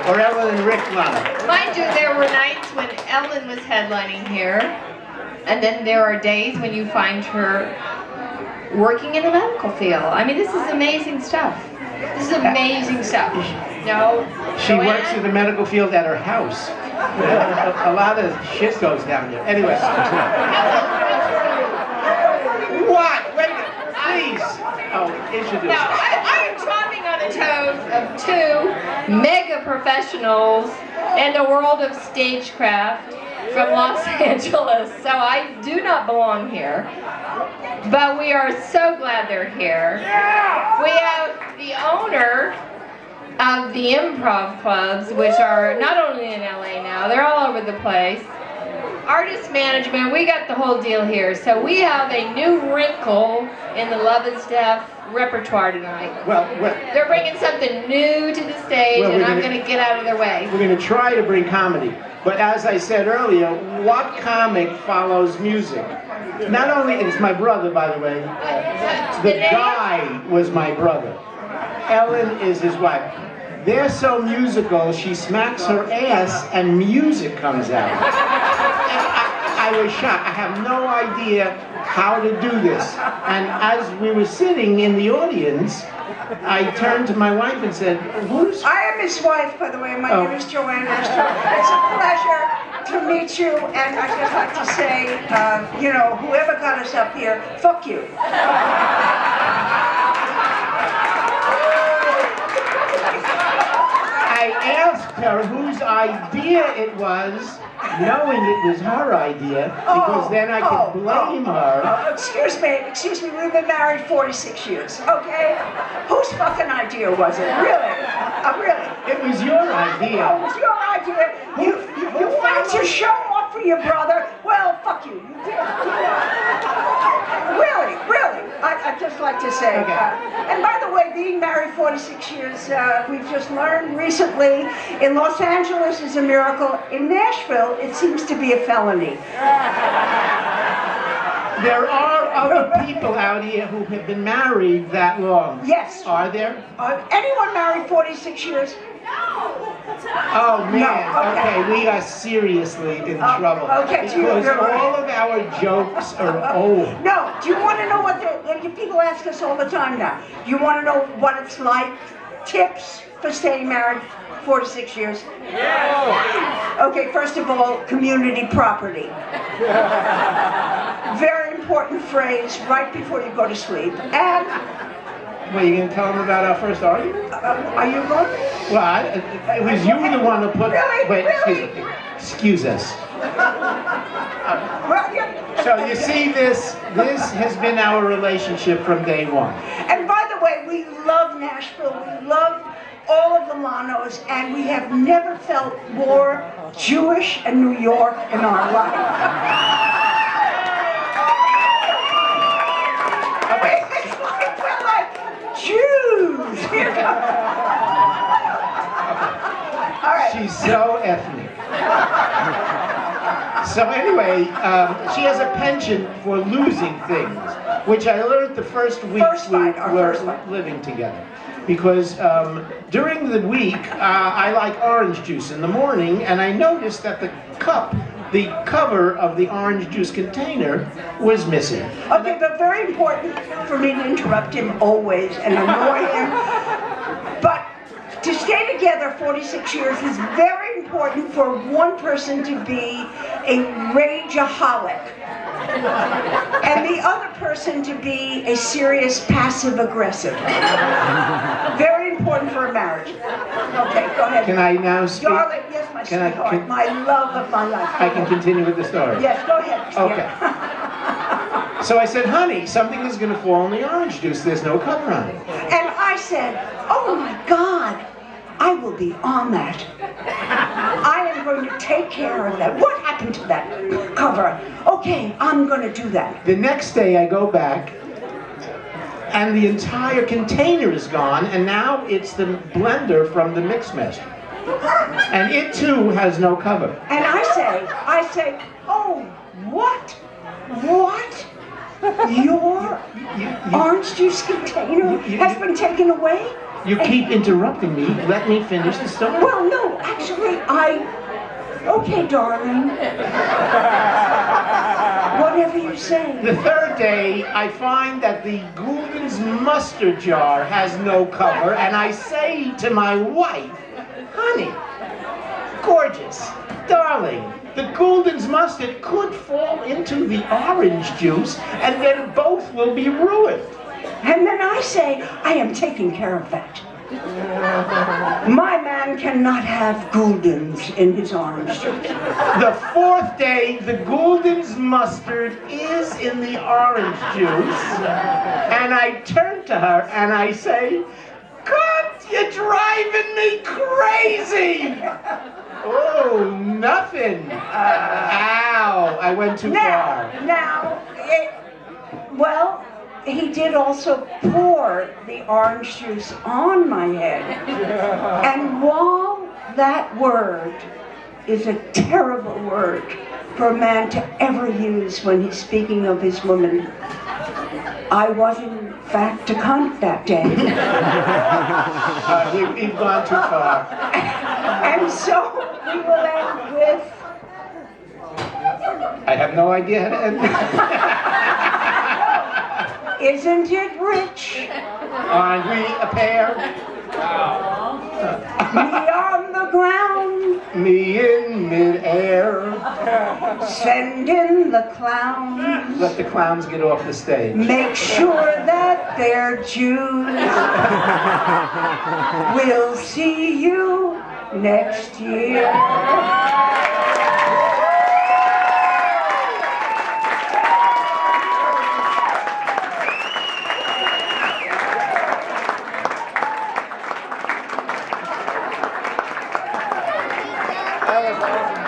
Or Ellen and Rick Lana. Mind you, there were nights when Ellen was headlining here, and then there are days when you find her working in the medical field. I mean, this is amazing stuff. This is amazing stuff. No, She works in the medical field at her house. A lot of shit goes down there. Anyway. What? Wait a minute, please. Oh, introduce Now, us. I am chomping on the toes of two mega professionals in the world of stagecraft from Los Angeles, so I do not belong here. But we are so glad they're here. We have the owner of the improv clubs, which are not only in LA now, they're all over the place. Artist management, we got the whole deal here. So we have a new wrinkle in the Love and Stuff repertoire tonight. Well, They're bringing something new to the stage, Well, and we're I'm gonna- going to get out of their way. we're going to try to bring comedy. But as I said earlier, what comic follows music? Not only, it's my brother, by the way. The guy was my brother. Ellen is his wife. They're so musical, she smacks her ass and music comes out. I was shocked. I have no idea how to do this. And as we were sitting in the audience, I turned to my wife and said, who's... I am his wife, by the way. My name is Joanne Astor. It's a pleasure to meet you, and I'd just like to say, you know, whoever got us up here, fuck you. I asked her whose idea it was, knowing it was her idea, because then I could blame her. Excuse me, we've been married 46 years, okay? Whose fucking idea was it? Really? Really? It was your idea. Oh, it was your idea. You wanted to show off for your brother? Well, fuck you. You did. Really? I'd just like to say. And by the way, being married 46 years, we've just learned recently, in Los Angeles is a miracle. In Nashville, it seems to be a felony. There are other people out here who have been married that long. Yes. Are there? Anyone married 46 years? Oh man, No, okay. we are seriously in trouble. Okay, because you're right. all of our jokes are old. No, do you want to know what people ask us all the time now? You want to know what it's like? Tips for staying married 46 years? Yeah. Okay, first of all, community property. Very important phrase right before you go to sleep. And Well, you going to tell them about our first argument? are you going? Well, it was you the one who put... Really? Wait, Really? excuse us. Well, yeah. So you see, this has been our relationship from day one. And by the way, we love Nashville. We love all of the Lanos, and we have never felt more Jewish and New York in our life. It's like we're like Jews. All right. She's so ethnic. So anyway, she has a penchant for losing things, which I learned the first week we were living together. Because during the week, I like orange juice in the morning, and I noticed that the cover of the orange juice container was missing. Okay, but very important for me to interrupt him always and annoy him. But to stay together 46 years is very important for one person to be a rageaholic and the other person to be a serious passive-aggressive. Very important for a marriage. Okay, go ahead. Can I now speak? Darling, yes, my sweetheart, my love of my life. I can continue with the story. Yes, go ahead. Okay. So I said, honey, something is going to fall in the orange juice. There's no cover on it. And I said, oh my God, I will be on that. I am going to take care of that. What happened to that cover? Okay, I'm going to do that. The next day I go back, and the entire container is gone, and now it's the blender from the Mixmaster. And it too has no cover. And I say, oh, what? What? Your orange juice container has been taken away? You keep interrupting me. Let me finish the story. Well, no, actually, okay, darling. Whatever you say. The third day, I find that the Gulden's mustard jar has no cover, and I say to my wife, honey, gorgeous, darling, the Gulden's mustard could fall into the orange juice, and then both will be ruined. And then I say, I am taking care of that. My man cannot have Gulden's in his orange juice. The fourth day, the Gulden's mustard is in the orange juice, and I turn to her and I say, God, you're driving me crazy! Oh, nothing. Ow, I went too far. Well, he did also pour the orange juice on my head. And while that word is a terrible word for a man to ever use when he's speaking of his woman, I was in fact a cunt that day. We've gone too far. And so we will end with... I have no idea how to end this. Isn't it rich? Aren't we a pair? Me on the ground, Me in midair. send in the clowns. Let the clowns get off the stage. Make sure that they're Jews. We'll see you next year. That was awesome.